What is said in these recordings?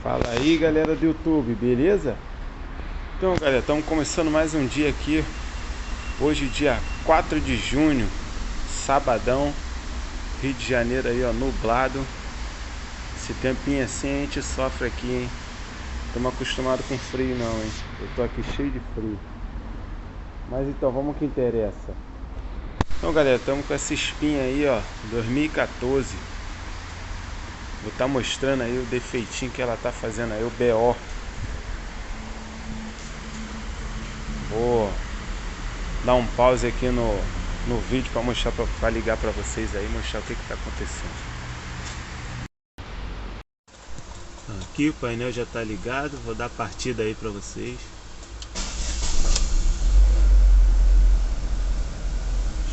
Fala aí, galera do YouTube, beleza? Então, galera, estamos começando mais um dia aqui. Hoje, dia 4 de junho, sabadão, Rio de Janeiro aí, ó, nublado. Esse tempinho assim a gente sofre aqui, hein? Estamos acostumados com frio não, hein? Eu tô aqui cheio de frio. Mas então, vamos ao que interessa. Então, galera, estamos com essa espinha aí, ó, 2014. Vou estar mostrando aí o defeitinho que ela tá fazendo aí, o BO. Vou dar um pause aqui no vídeo para mostrar, para ligar para vocês aí, mostrar o que tá acontecendo. Aqui o painel já tá ligado, vou dar partida aí para vocês.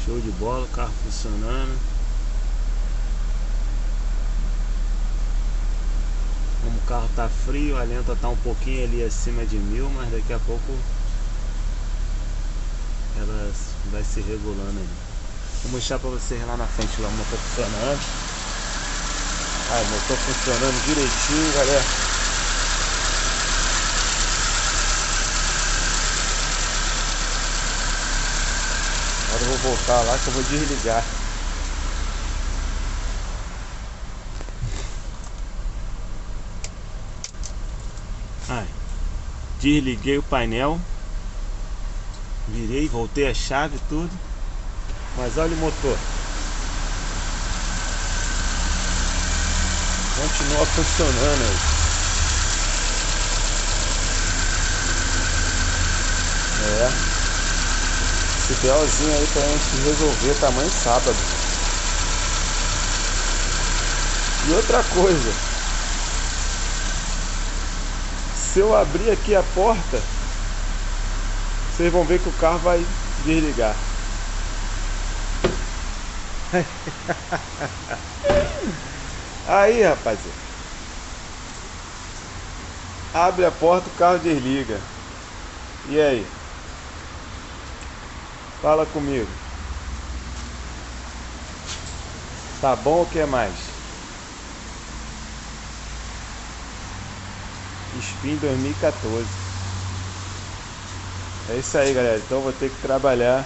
Show de bola, carro funcionando. Como o carro tá frio, a lenta tá um pouquinho ali acima de 1000, mas daqui a pouco ela vai se regulando aí. Vou mostrar pra vocês lá na frente, lá o motor funcionando. O motor funcionando direitinho, galera. Agora eu vou voltar lá que eu vou desligar. Desliguei o painel, virei, voltei a chave e tudo, mas olha o motor, continua funcionando aí. Esse BOzinho aí pra gente resolver tamanho sábado. E outra coisa, se eu abrir aqui a porta, vocês vão ver que o carro vai desligar. Aí, rapaziada, abre a porta, o carro desliga. E aí? Fala comigo. Tá bom ou quer mais? Spin 2014. É isso aí, galera. Então vou ter que trabalhar,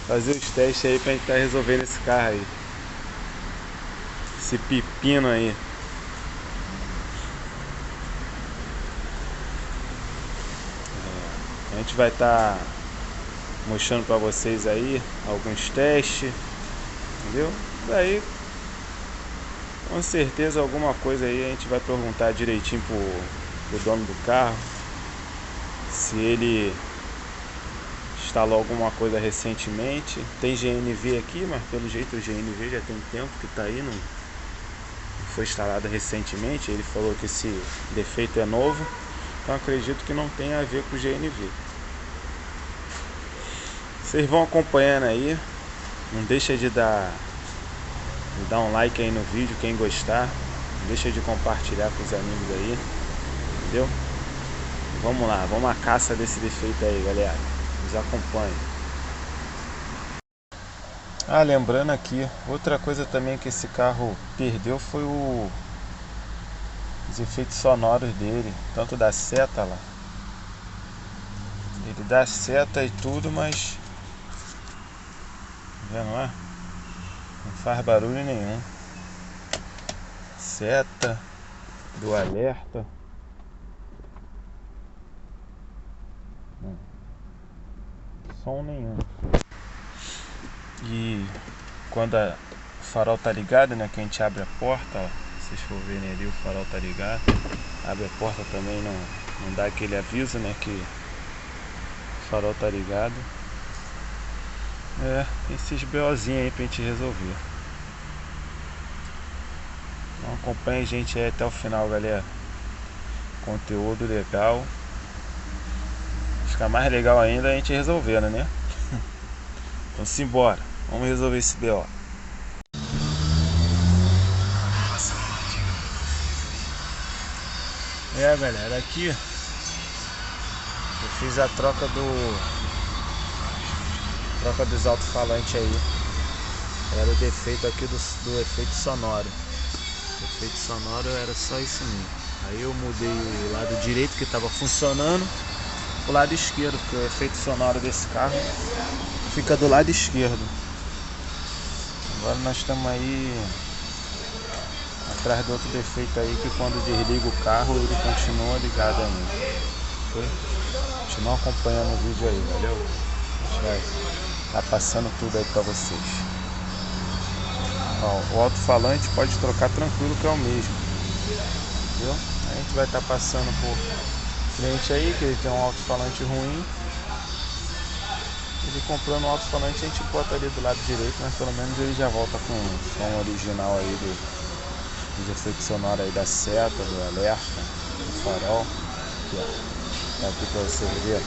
fazer os testes aí pra gente estar resolvendo esse carro aí, esse pepino aí. A gente vai estar mostrando pra vocês aí alguns testes, entendeu? Daí com certeza alguma coisa aí a gente vai perguntar direitinho pro dono do carro, se ele instalou alguma coisa recentemente. Tem GNV aqui, mas pelo jeito o GNV já tem tempo que tá aí, não foi instalado recentemente. Ele falou que esse defeito é novo, então acredito que não tem a ver com o GNV. Vocês vão acompanhando aí, não deixa de dar um like aí no vídeo, quem gostar. Não deixa de compartilhar com os amigos aí, entendeu? Vamos lá, vamos à caça desse defeito aí, galera. Nos acompanhe. Lembrando aqui, outra coisa também que esse carro perdeu foi os efeitos sonoros dele, tanto da seta lá. Ele dá seta e tudo, mas tá vendo lá? Não faz barulho nenhum. Seta do alerta. Som nenhum. E quando o farol tá ligado, né, que a gente abre a porta, ó, se vocês for verem ali, o farol tá ligado. Abre a porta também, não dá aquele aviso, né, que o farol tá ligado. Tem esses BOzinhos aí pra gente resolver. Então acompanhe a gente aí até o final, galera. Conteúdo legal. Fica mais legal ainda a gente resolvendo, né? Então simbora, vamos resolver esse BO. Galera, aqui eu fiz a troca dos alto-falantes aí. Era o defeito aqui do efeito sonoro. O efeito sonoro era só isso mesmo. Aí eu mudei o lado direito que estava funcionando, o lado esquerdo, porque o efeito sonoro desse carro fica do lado esquerdo. Agora nós estamos aí atrás do outro defeito aí, que quando desliga o carro ele continua ligado ainda. Ok? Continua acompanhando o vídeo aí, valeu? A gente vai estar passando tudo aí pra vocês. Ó, o alto-falante pode trocar tranquilo, que é o mesmo. Viu? A gente vai estar passando por cliente aí, que ele tem um alto-falante ruim. Ele comprando um alto-falante, a gente bota ali do lado direito, mas pelo menos ele já volta com o som original aí dos efeitos sonoros aí da seta, do alerta, do farol. Aqui, ó. Tá aqui pra você ver.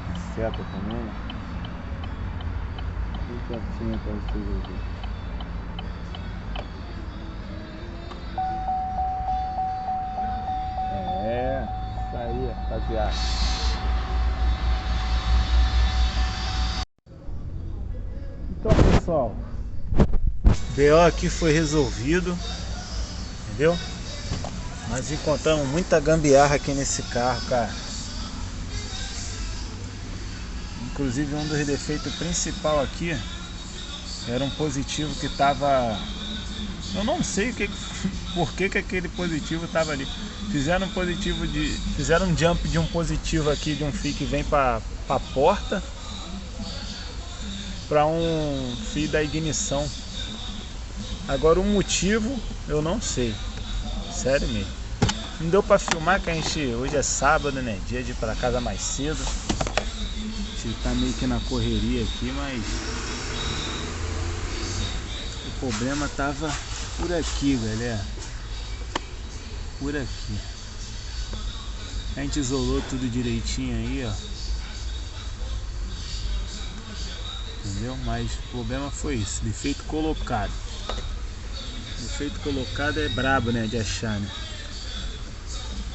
A seta também, né? Bem pertinho pra vocês verem. Isso aí, rapaziada. Então, pessoal, BO aqui foi resolvido, entendeu? Nós encontramos muita gambiarra aqui nesse carro, cara. Inclusive, um dos defeitos principal aqui era um positivo que tava... Eu não sei por que aquele positivo tava ali. Fizeram um jump de um positivo aqui, de um fio que vem para a porta, para um fio da ignição. Agora o motivo eu não sei, sério mesmo. Não deu para filmar, que a gente hoje é sábado, né? Dia de ir para casa mais cedo. A gente tá meio que na correria aqui, mas o problema tava por aqui, galera. Por aqui. A gente isolou tudo direitinho aí, ó. Entendeu? Mas o problema foi isso. Defeito colocado. Defeito colocado é brabo, né? De achar, né?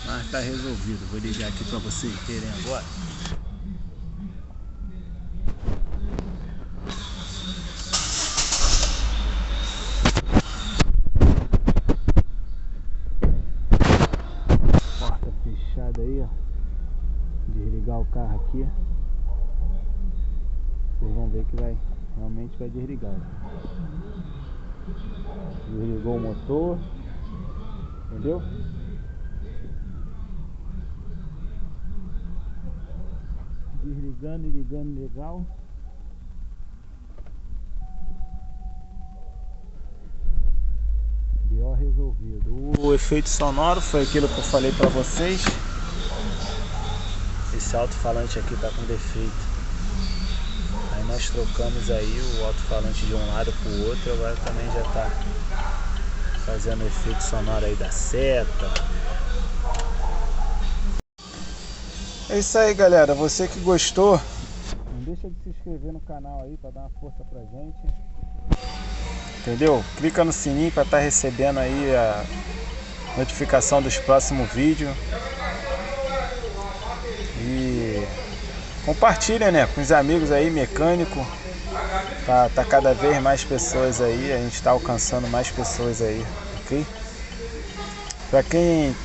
Mas tá resolvido. Vou ligar aqui pra vocês verem agora. Aí, ó, desligar o carro aqui, vocês vão ver que realmente vai desligar. Desligou o motor, entendeu? Desligando e ligando legal. BO resolvido. O efeito sonoro foi aquilo que eu falei pra vocês. Esse alto-falante aqui tá com defeito. Aí nós trocamos aí o alto-falante de um lado pro outro. Agora também já tá fazendo o efeito sonoro aí da seta. É isso aí, galera. Você que gostou, não deixa de se inscrever no canal aí pra dar uma força pra gente. Entendeu? Clica no sininho para estar recebendo aí a notificação dos próximos vídeos. E compartilha, né, com os amigos aí, mecânico. Tá cada vez mais pessoas aí, a gente tá alcançando mais pessoas aí, ok? Para quem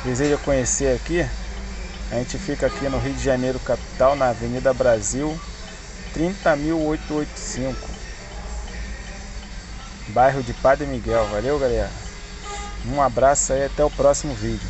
deseja conhecer aqui, a gente fica aqui no Rio de Janeiro, capital, na Avenida Brasil, 30.885. Bairro de Padre Miguel. Valeu, galera. Um abraço aí, até o próximo vídeo.